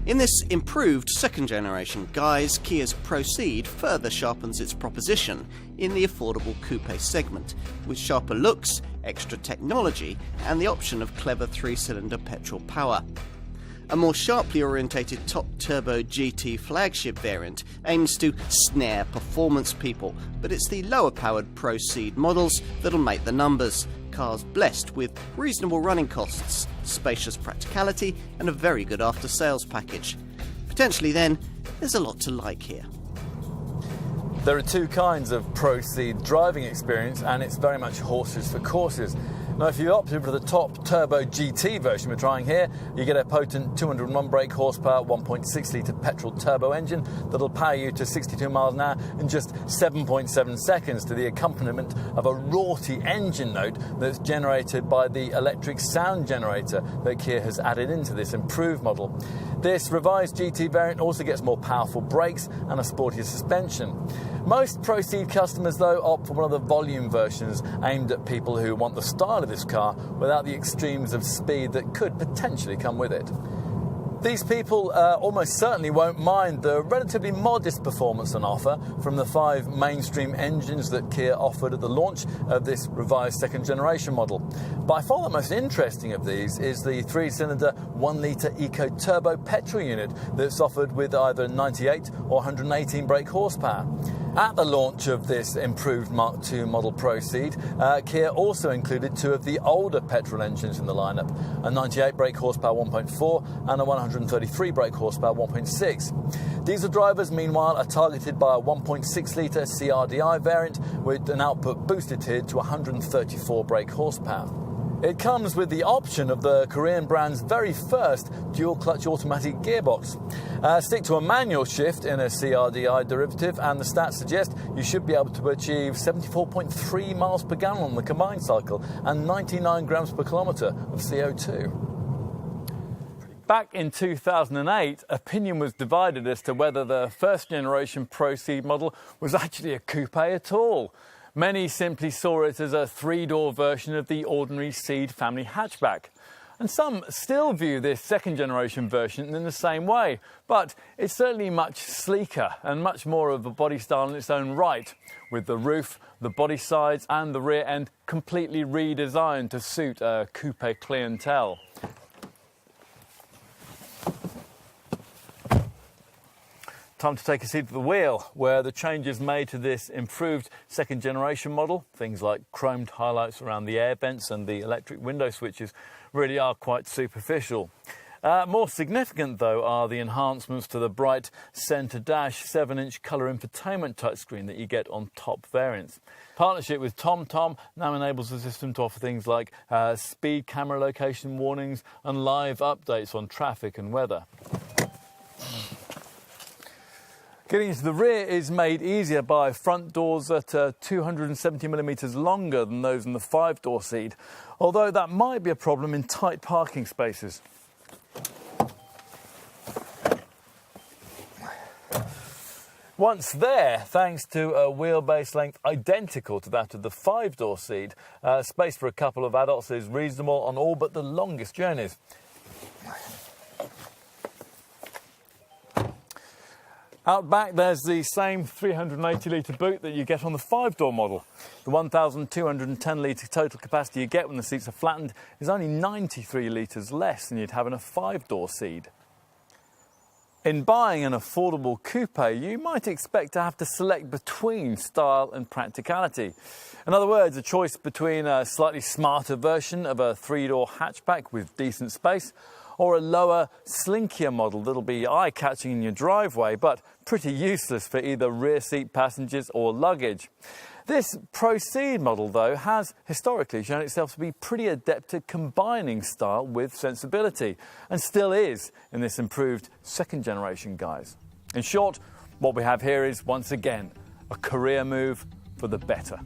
In this improved second generation guise, Kia's Pro Ceed further sharpens its proposition in the affordable coupe segment, with sharper looks, extra technology and the option of clever 3-cylinder petrol power. A more sharply orientated top-turbo GT flagship variant aims to snare performance people, but it's the lower-powered Pro Ceed models that'll make the numbers. Cars blessed with reasonable running costs, spacious practicality and a very good after-sales package. Potentially then, there's a lot to like here. There are two kinds of Pro Ceed driving experience, and it's very much horses for courses. Now, if you opted for the top turbo GT version we're trying here, you get a potent 201 brake horsepower, 1.6 litre petrol turbo engine that'll power you to 62 miles an hour in just 7.7 seconds to the accompaniment of a raughty engine note that's generated by the electric sound generator that Kia has added into this improved model. This revised GT variant also gets more powerful brakes and a sportier suspension. Most Pro Ceed customers, though, opt for one of the volume versions aimed at people who want the style of this car without the extremes of speed that could potentially come with it. These people almost certainly won't mind the relatively modest performance on offer from the 5 mainstream engines that Kia offered at the launch of this revised second generation model. By far the most interesting of these is the 3-cylinder 1-litre Eco Turbo petrol unit that's offered with either 98 or 118 brake horsepower. At the launch of this improved Mark II model Pro Ceed, Kia also included 2 of the older petrol engines in the lineup, a 98 brake horsepower 1.4 and a 133 brake horsepower 1.6. Diesel drivers, meanwhile, are targeted by a 1.6 litre CRDI variant with an output boosted here to 134 brake horsepower. It comes with the option of the Korean brand's very first dual-clutch automatic gearbox. Stick to a manual shift in a CRDI derivative, and the stats suggest you should be able to achieve 74.3 miles per gallon on the combined cycle and 99 grams per kilometre of CO2. Back in 2008, opinion was divided as to whether the first-generation Pro Ceed model was actually a coupe at all. Many simply saw it as a 3-door version of the ordinary Ceed family hatchback. And some still view this second-generation version in the same way, but it's certainly much sleeker and much more of a body style in its own right, with the roof, the body sides and the rear end completely redesigned to suit a coupe clientele. Time to take a seat at the wheel, where the changes made to this improved second generation model, things like chromed highlights around the air vents and the electric window switches, really are quite superficial. More significant, though, are the enhancements to the bright centre dash 7-inch colour infotainment touchscreen that you get on top variants. Partnership with TomTom now enables the system to offer things like speed camera location warnings and live updates on traffic and weather. Getting into the rear is made easier by front doors that are 270mm longer than those in the 5-door Ceed, although that might be a problem in tight parking spaces. Once there, thanks to a wheelbase length identical to that of the 5-door Ceed, space for a couple of adults is reasonable on all but the longest journeys. Out back, there's the same 380-litre boot that you get on the 5-door model. The 1,210-litre total capacity you get when the seats are flattened is only 93 litres less than you'd have in a 5-door Ceed. In buying an affordable coupe, you might expect to have to select between style and practicality. In other words, a choice between a slightly smarter version of a 3-door hatchback with decent space, or a lower, slinkier model that'll be eye-catching in your driveway, but pretty useless for either rear seat passengers or luggage. This Pro Ceed model, though, has historically shown itself to be pretty adept at combining style with sensibility, and still is in this improved second-generation guise. In short, what we have here is, once again, a career move for the better.